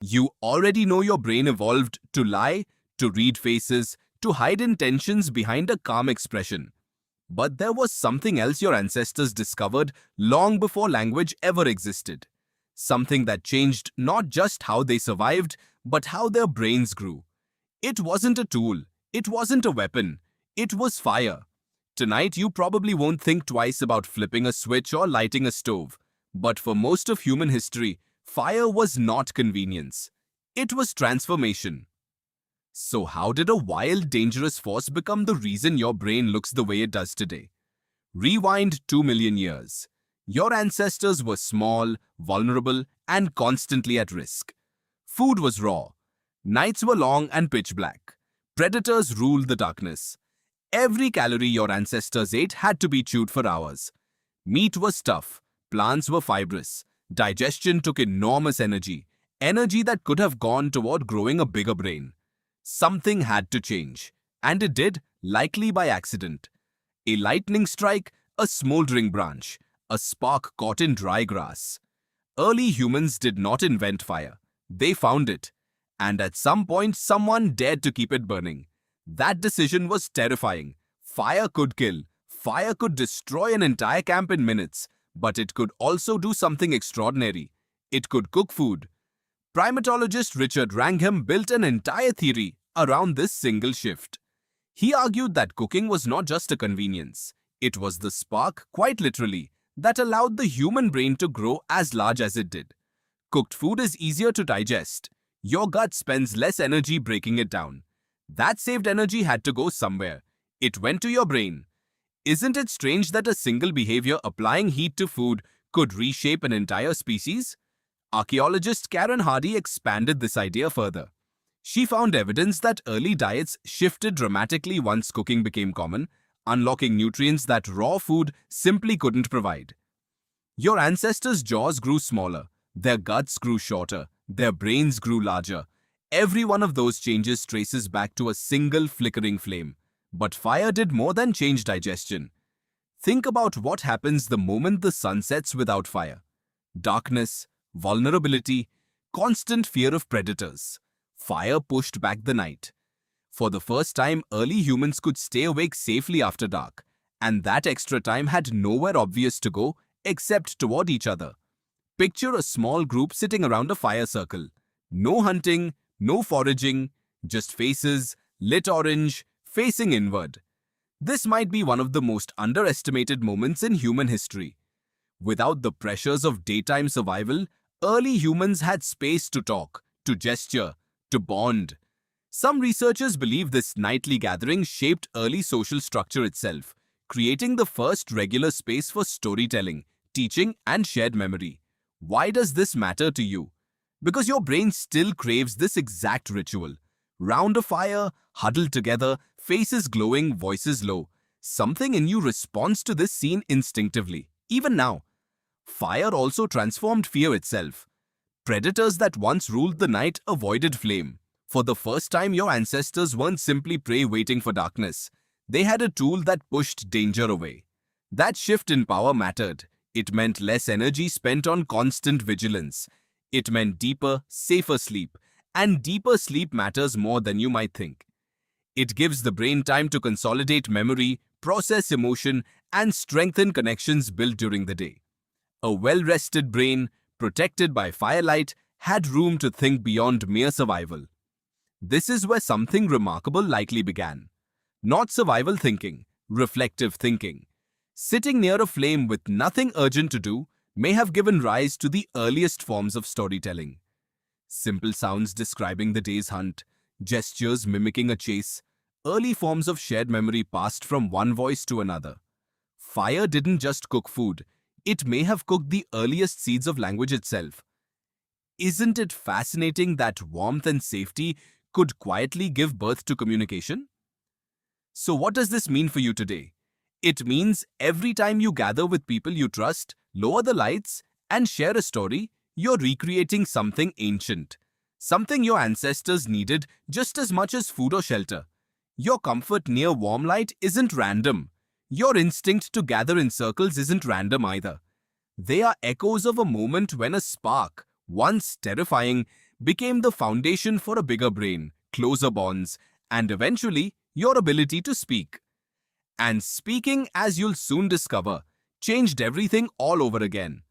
You already know your brain evolved to lie, to read faces, to hide intentions behind a calm expression. But there was something else your ancestors discovered long before language ever existed. Something that changed not just how they survived, but how their brains grew. It wasn't a tool, it wasn't a weapon, it was fire. Tonight, you probably won't think twice about flipping a switch or lighting a stove. But for most of human history, fire was not convenience. It was transformation. So how did a wild, dangerous force become the reason your brain looks the way it does today? Rewind 2 million years. Your ancestors were small, vulnerable, and constantly at risk. Food was raw. Nights were long and pitch black. Predators ruled the darkness. Every calorie your ancestors ate had to be chewed for hours. Meat was tough. Plants were fibrous. Digestion took enormous energy. Energy that could have gone toward growing a bigger brain. Something had to change. And it did, likely by accident. A lightning strike, a smoldering branch, a spark caught in dry grass. Early humans did not invent fire. They found it. And at some point, someone dared to keep it burning. That decision was terrifying. Fire could kill. Fire could destroy an entire camp in minutes. But it could also do something extraordinary. It could cook food. Primatologist Richard Wrangham built an entire theory around this single shift. He argued that cooking was not just a convenience. It was the spark, quite literally, that allowed the human brain to grow as large as it did. Cooked food is easier to digest. Your gut spends less energy breaking it down. That saved energy had to go somewhere. It went to your brain. Isn't it strange that a single behavior applying heat to food could reshape an entire species? Archaeologist Karen Hardy expanded this idea further. She found evidence that early diets shifted dramatically once cooking became common, unlocking nutrients that raw food simply couldn't provide. Your ancestors' jaws grew smaller, their guts grew shorter, their brains grew larger. Every one of those changes traces back to a single flickering flame. But fire did more than change digestion. Think about what happens the moment the sun sets without fire. Darkness, vulnerability, constant fear of predators. Fire pushed back the night. For the first time, early humans could stay awake safely after dark, and that extra time had nowhere obvious to go except toward each other. Picture a small group sitting around a fire circle. No hunting, no foraging, just faces, lit orange, facing inward. This might be one of the most underestimated moments in human history. Without the pressures of daytime survival, early humans had space to talk, to gesture, to bond. Some researchers believe this nightly gathering shaped early social structure itself, creating the first regular space for storytelling, teaching, and shared memory. Why does this matter to you? Because your brain still craves this exact ritual. Round a fire, huddled together, faces glowing, voices low. Something in you responds to this scene instinctively, even now. Fire also transformed fear itself. Predators that once ruled the night avoided flame. For the first time, your ancestors weren't simply prey waiting for darkness. They had a tool that pushed danger away. That shift in power mattered. It meant less energy spent on constant vigilance. It meant deeper, safer sleep. And deeper sleep matters more than you might think. It gives the brain time to consolidate memory, process emotion, and strengthen connections built during the day. A well-rested brain, protected by firelight, had room to think beyond mere survival. This is where something remarkable likely began. Not survival thinking, reflective thinking. Sitting near a flame with nothing urgent to do may have given rise to the earliest forms of storytelling. Simple sounds describing the day's hunt, gestures mimicking a chase, early forms of shared memory passed from one voice to another. Fire didn't just cook food, it may have cooked the earliest seeds of language itself. Isn't it fascinating that warmth and safety could quietly give birth to communication? So what does this mean for you today? It means every time you gather with people you trust, lower the lights, and share a story, you're recreating something ancient. Something your ancestors needed just as much as food or shelter. Your comfort near warm light isn't random. Your instinct to gather in circles isn't random either. They are echoes of a moment when a spark, once terrifying, became the foundation for a bigger brain, closer bonds, and eventually your ability to speak. And speaking, as you'll soon discover, changed everything all over again.